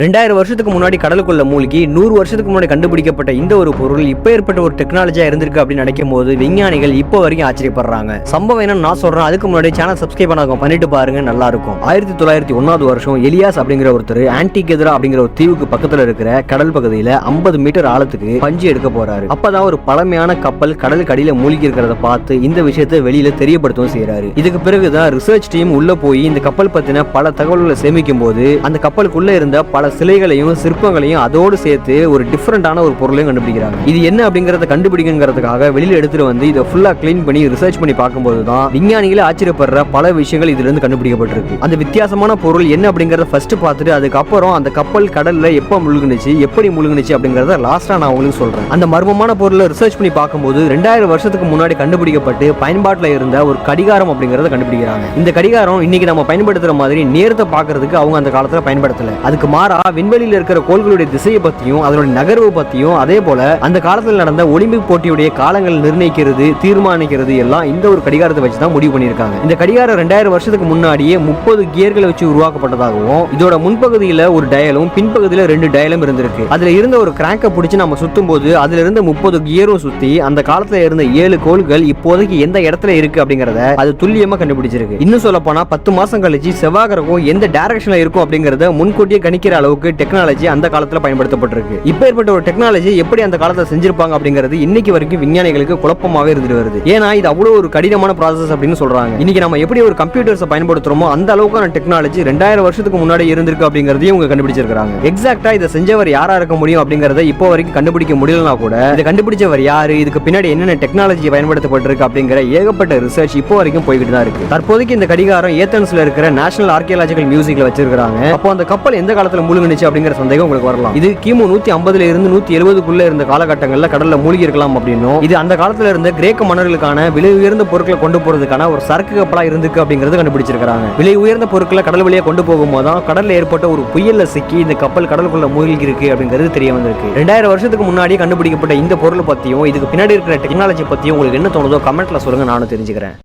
2000 வருஷத்துக்கு முன்னாடி கடலுக்குள்ள மூழ்கி 100 வருஷத்துக்கு முன்னாடி கண்டுபிடிக்கப்பட்ட இந்த ஒரு பொருள் இப்ப ஏற்பட்ட ஒரு டெக்னாலஜியா இருந்திருக்கு அப்படின்னு நினைக்கும் போது விஞ்ஞானிகள் இப்போ வரைக்கும் ஆச்சரியப்படுறாங்க. சம்பவம் என்னன்னு நான் சொல்றேன், அதுக்கு முன்னாடி சேனல் சப்ஸ்கிரைப் பண்ணிட்டு பாருங்க, நல்லா இருக்கும். 1901 வருஷம் எலியாஸ் அப்படிங்கிற ஒருத்தர் ஆன்டிகெதரா அப்படிங்கிற ஒரு தீவுக்கு பக்கத்துல இருக்கிற கடல் பகுதியில 50 மீட்டர் ஆழத்துக்கு பஞ்சு எடுக்க போறாரு. அப்பதான் ஒரு பழமையான கப்பல் கடலுக்கு அடியில மூழ்கி இருக்கிறத பார்த்து இந்த விஷயத்தை வெளியில தெரியப்படுத்தவும் செய்யறாரு. இதுக்கு பிறகுதான் ரிசர்ச் டீம் உள்ள போய் இந்த கப்பல் பத்தின பல தகவல்களை சேமிக்கும் போது அந்த கப்பலுக்குள்ள இருந்த பல சிலைகளையும் சிற்பங்களையும் அதோடு சேர்த்து ஒரு டிஃபரெண்டான ஒரு பொருளையும் கண்டுபிடிக்கிறாங்க. இது என்ன அப்படிங்கறத கண்டுபிடிக்கிறதுக்காக வெளியில எடுத்துட்டு வந்து இதை ஃபுல்லா கிளீன் பண்ணி ரிசர்ச் பண்ணி பார்க்கும்போது தான் விஞ்ஞானிகளே ஆச்சரியப்படுற பல விஷயங்கள் இதுல இருந்து கண்டுபிடிக்கப்பட்டிருக்கு. அந்த வித்தியாசமான பொருள் என்ன அப்படிங்கறத ஃபர்ஸ்ட் பார்த்துட்டு அதுக்கப்புறம் அந்த கப்பல் கடல்ல எப்ப முழுகுனுச்சு, எப்படி முழுகுனுச்சு அப்படிங்கறத லாஸ்டா நான் உங்களுக்கு சொல்றேன். அந்த மர்மமான பொருளை ரிசர்ச் பண்ணி பார்க்கும்போது 2000 வருஷத்துக்கு முன்னாடி கண்டுபிடிக்கப்பட்டு பயன்பாட்டில் இருந்த ஒரு கடிகாரம் அப்படிங்கறத கண்டுபிடிக்கிறாங்க. இந்த கடிகாரம் இன்னைக்கு நம்ம பயன்படுத்துற மாதிரி நேரத்தை பார்க்கறதுக்கு அவங்க அந்த காலத்துல பயன்படுத்தல. அதுக்கு மாறா விண்வெளியில் இருக்கிற கோள்களுடைய திசையை பத்தியும் அதனுடைய நகர்வு பத்தியும் அதே போல அந்த காலத்தில் நடந்த ஒலிம்பிக் போட்டியுடைய காலங்கள் நிர்ணயிக்கிறது தீர்மானிக்கிறது எல்லாம் இந்த ஒரு கடிகாரத்தை வச்சு தான் முடிவு பண்ணியிருக்காங்க. இந்த கடிகாரம் 2000 வருஷத்துக்கு முன்னாடியே 30 கியர்களை வச்சு உருவாக்கப்பட்டதாகவும் இதோட முன்பகுதியில் ஒரு டயலும் பின்பகுதியில் 2 டயலும் இருந்திருக்கு. அதுல இருந்த ஒரு கிராங்கை பிடிச்சி நம்ம சுத்தும் போது அதுல இருந்து 30 கியரும் சுத்தி அந்த காலத்துல இருந்த 7 கோள்கள் இப்போதைக்கு எந்த இடத்துல இருக்கு அப்படிங்கறத அது துல்லியமா கண்டுபிடிச்சிருக்கு. இன்னும் சொல்ல போனா 10 மாசம் கழிச்சு செவ்வாய் கிரகம் எந்த டைரக்ஷன்ல இருக்கும் அப்படிங்கறத முன்கூட்டியே கணிக்கிற அளவுக்கு டெக்னாலஜி அந்த காலத்துல பயன்படுத்தப்பட்டிருக்கு. இப்ப ஏற்பட்ட ஒரு டெக்னாலஜி எப்படி அந்த காலத்துல செஞ்சிருப்பாங்க அப்படிங்கிறது இன்னைக்கு வரைக்கும் விஞ்ஞானிகளுக்கு குழப்பமாவே இருந்துட்டு வருது. ஏன்னா இது அவ்வளவு ஒரு கடினமான ப்ராசஸ் அப்படின்னு சொல்றாங்க. இன்னைக்கு நம்ம எப்படி ஒரு கம்ப்யூட்டர்ஸ் பயன்படுத்துறோமோ அந்த அளவுக்கான டெக்னாலஜி 2000 வருஷத்துக்கு முன்னாடி இருந்திருக்கு அப்படிங்கறதையும் இவங்க கண்டுபிடிச்சிருக்காங்க. எக்ஸாக்ட்டா இதை செஞ்சவர் யாரா இருக்க முடியும் அப்படிங்கறத இப்போ வரைக்கும் கண்டுபிடிக்க முடியலனா கூட இதை கண்டுபிடிச்சவர் யாரு, இதுக்கு பின்னாடி என்னென்ன டெக்னாலஜி பயன்படுத்தப்பட்டிருக்கு அப்படிங்கிற ஏகப்பட்ட ரிசர்ச் இப்போ வரைக்கும் போய்கிட்டு தான் இருக்கு. தற்போதைக்கு இந்த கடிகாரம் ஏத்தன்ஸ்ல இருக்கிற நேஷனல் ஆர்கியாலஜிக்கல் மியூசியம்ல வச்சிருக்காங்க. அப்போ அந்த கப்பல் எந்த காலத்துல மூழ்கினுச்சு அப்படிங்கிற சந்தேகம் உங்களுக்கு வரலாம். இது கிமு 150 இருந்து 170 இருந்த காலகட்டங்கள்ல கடல்ல மூழ்கி இருக்கலாம் அப்படின்னும் இது அந்த காலத்துல இருந்த கிரேக்க மன்னர்களுக்கான விலை உயர்ந்த பொருட்களை கொண்டு போறதுக்கான ஒரு சரக்கு கப்பலா இருந்திருக்கு அப்படிங்கறது கண்டுபிடிச்சிருக்காங்க. விலை உயர்ந்த பொருட்களை கடல் வழியா கொண்டு போகும்போது கடல்ல ஏற்பட்ட ஒரு புயல்ல சிக்கி இந்த கப்பல் கடலுக்குள்ள மூழ்கி இருக்கு அப்படிங்கிறது தெரிய வந்திருக்கு. 2000 வருஷத்துக்கு முன்னாடி கண்டுபிடிக்கப்பட்ட இந்த பொருள் பத்தியும் இதுக்கு பின்னாடி இருக்கிற டெக்னாலஜி பத்தியும் உங்களுக்கு என்ன தோணுதோ கமெண்ட்ல சொல்லுங்க, நானும் தெரிஞ்சுக்கிறேன்.